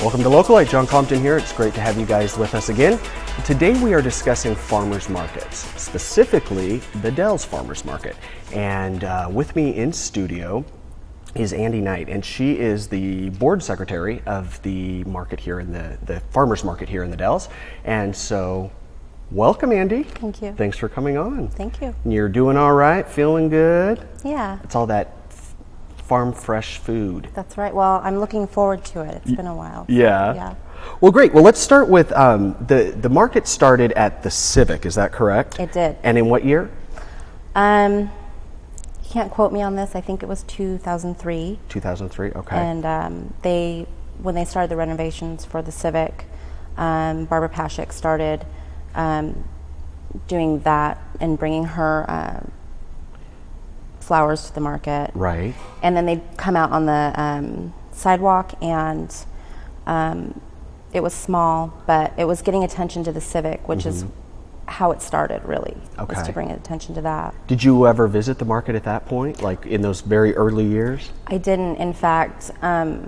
Welcome to Localite. John Compton here. It's great to have you guys with us again. Today we are discussing farmers markets, specifically the Dalles Farmers Market. And with me in studio is Andy Knight, and she is the board secretary of the market here in the farmers market here in the Dalles. And so, welcome, Andy. Thank you. Thanks for coming on. Thank you. You're doing all right? Feeling good? Yeah. It's all that farm fresh food. That's right. Well, I'm looking forward to it. It's been a while. Yeah. Yeah. Well, great. Well, let's start with the market started at the Civic. Is that correct? It did. And in what year? You can't quote me on this. I think it was 2003. 2003. Okay. And when they started the renovations for the Civic, Barbara Paschik started doing that and bringing her flowers to the market. Right. And then they'd come out on the sidewalk, and it was small, but it was getting attention to the Civic, which is how it started, really. Okay. Was to bring attention to that. Did you ever visit the market at that point, like in those very early years? I didn't. In fact, I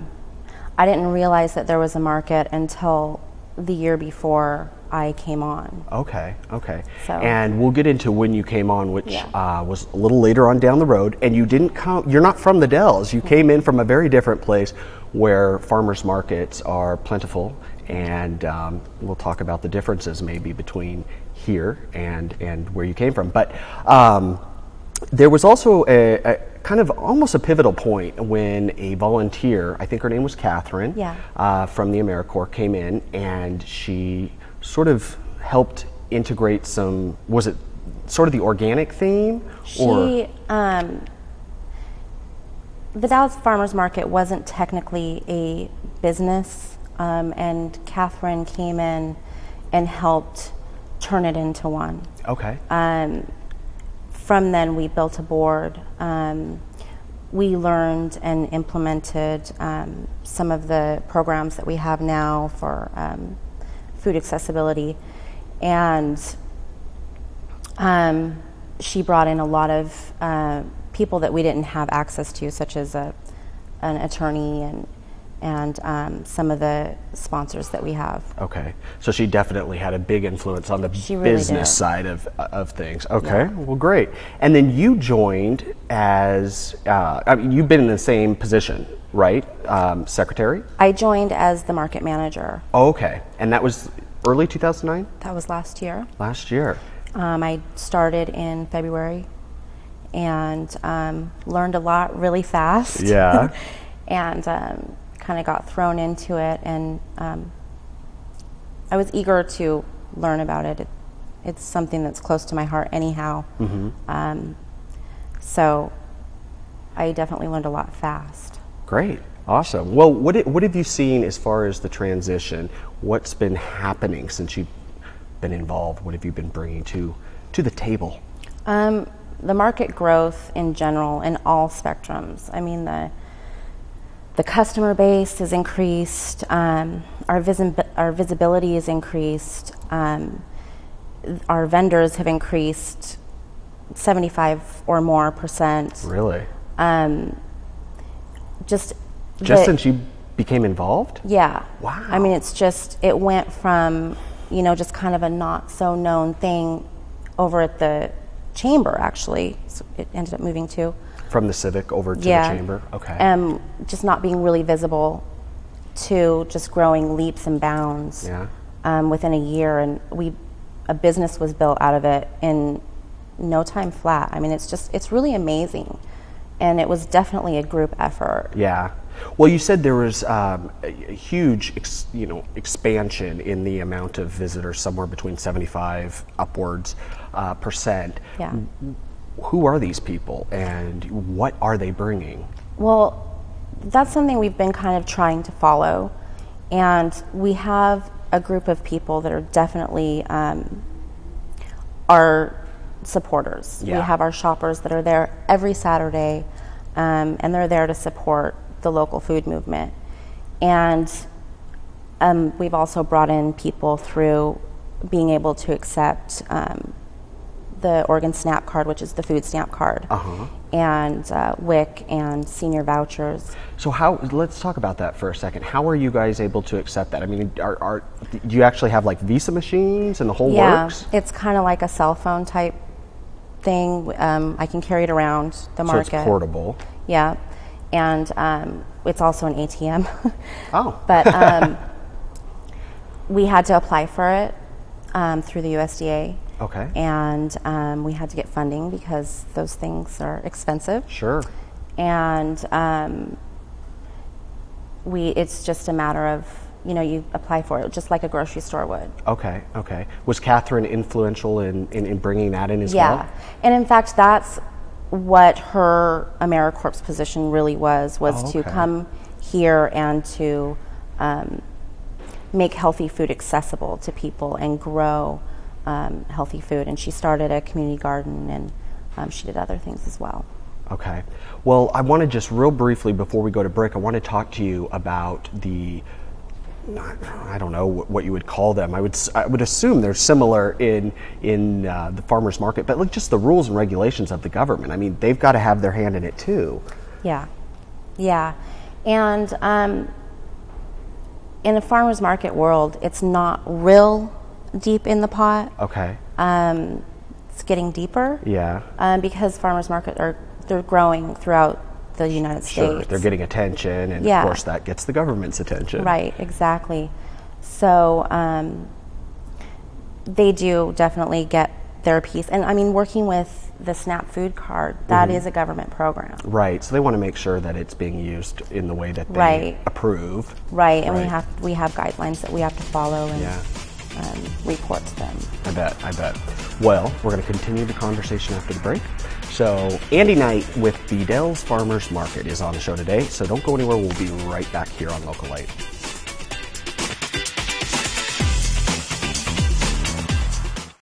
didn't realize that there was a market until the year before I came on. Okay, okay. So. And we'll get into when you came on, which Yeah. was a little later on down the road. And you didn't come, you're not from the Dalles. You came in from a very different place where farmers markets are plentiful. And we'll talk about the differences maybe between here and where you came from. But there was also a kind of almost a pivotal point when a volunteer, I think her name was Catherine, from the AmeriCorps, came in, and she sort of helped integrate some, was it sort of the organic theme? The Dalles Farmers Market wasn't technically a business, and Catherine came in and helped turn it into one. Okay. From then, we built a board. We learned and implemented some of the programs that we have now for food accessibility, and she brought in a lot of people that we didn't have access to, such as an attorney and some of the sponsors that we have. Okay, so she definitely had a big influence on the business side of things. Okay, well, great. And then you joined as, I mean, you've been in the same position, right? Secretary? I joined as the market manager. Oh, okay, and that was early 2009? That was last year. Last year. I started in February and learned a lot really fast. Yeah. And kind of got thrown into it, and I was eager to learn about it. It's something that's close to my heart anyhow. So I definitely learned a lot fast. Great. Awesome. Well, what have you seen as far as the transition? What's been happening since you've been involved? What have you been bringing to the table? The market growth in general, in all spectrums. I mean, the customer base has increased, our visibility has increased, our vendors have increased 75 or more %. Really? Just since you became involved? Yeah. Wow. I mean, it went from, just kind of a not so known thing over at the chamber, actually. So it ended up moving to. From the Civic over to the chamber? Okay. Just not being really visible to just growing leaps and bounds within a year. And a business was built out of it in no time flat. I mean, it's really amazing. And it was definitely a group effort. Yeah. Well, you said there was a huge, expansion in the amount of visitors, somewhere between 75 upwards %. Yeah. Who are these people, and what are they bringing? Well, that's something we've been kind of trying to follow, and we have a group of people that are definitely our supporters. Yeah. We have our shoppers that are there every Saturday, and they're there to support the local food movement. And we've also brought in people through being able to accept the Oregon SNAP card, which is the food stamp card, and WIC and senior vouchers. So let's talk about that for a second. How are you guys able to accept that? I mean, do you actually have like Visa machines and the whole works? Yeah, it's kind of like a cell phone type thing. I can carry it around the market. So it's portable. Yeah, and it's also an ATM. Oh. But we had to apply for it through the USDA. Okay. And we had to get funding because those things are expensive. Sure. And it's just a matter of, you apply for it just like a grocery store would. Okay, okay. Was Catherine influential in bringing that in as well? Yeah. And in fact, that's what her AmeriCorps position really was to come here and to make healthy food accessible to people and grow healthy food. And she started a community garden, and she did other things as well. Okay. Well, I want to just real briefly before we go to break, I want to talk to you about I don't know what you would call them. I would assume they're similar in the farmers market, but like just the rules and regulations of the government. I mean, they've got to have their hand in it too. Yeah, yeah, and in a farmers market world, it's not real deep in the pot. Okay. It's getting deeper. Yeah. Because farmers market they're growing throughout the United Sure, States. they're getting attention, and of course that gets the government's attention. Right, exactly. So they do definitely get their piece. And I mean, working with the SNAP food card, that is a government program. Right, so they want to make sure that it's being used in the way that they approve. Right, and we have guidelines that we have to follow and report to them. I bet. Well, we're going to continue the conversation after the break. So Andy Knight with the Dalles Farmers Market is on the show today, so don't go anywhere. We'll be right back here on Localite.